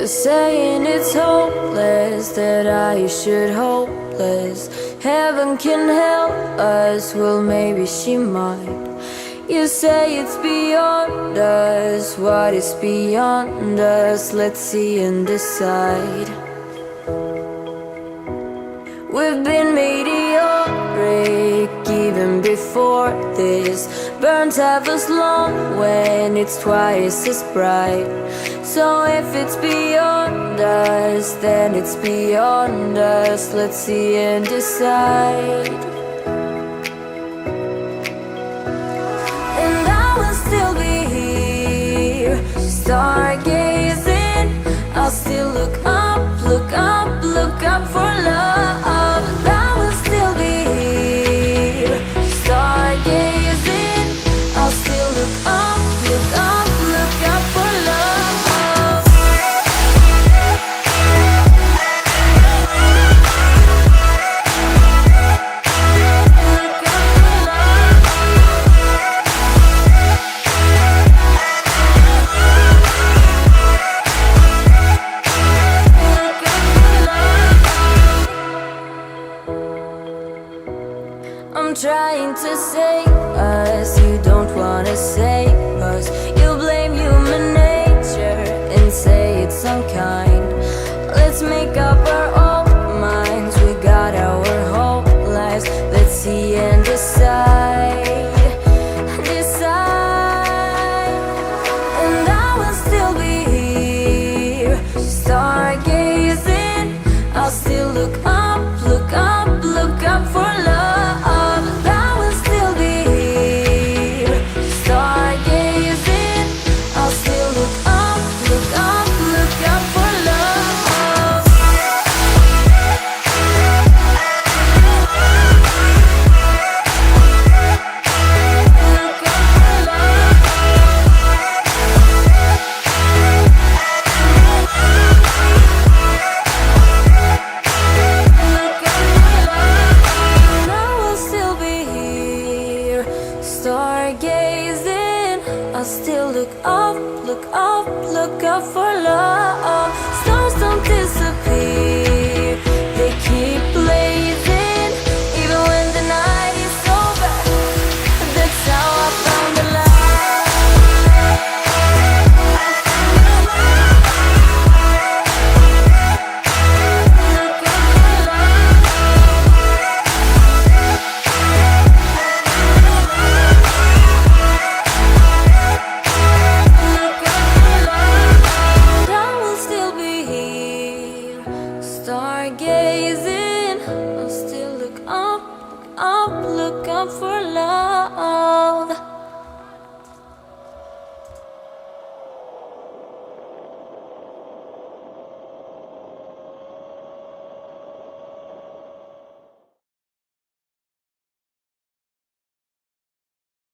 You're saying it's hopeless, that I should hopeless. Heaven can help us, well maybe she might. You say it's beyond us, what is beyond us? Let's see and decide. We've been meteoric even before this. Burns have us long when it's twice as bright. So if it's beyond us, then it's beyond us. Let's see and decide. And I will still be here, stargazing. I'll still look up, look up, look up for love. And I will still be here, stargazing. I'll still look up, look up, look up for love. I'm trying to save us, you don't wanna save us. You blame human nature and say it's unkind. Let's make up our own minds, we got our whole lives. Let's see and decide, decide. And I will still be here, stargazing. I'll still look up, look up, look up for love. Stargazing, I'll still look up, look up, look up for love. Stars don't disappear, they keep blazing. Even when the night is over, that's how I found the light. Stargazing, I'll still look up, look up for love.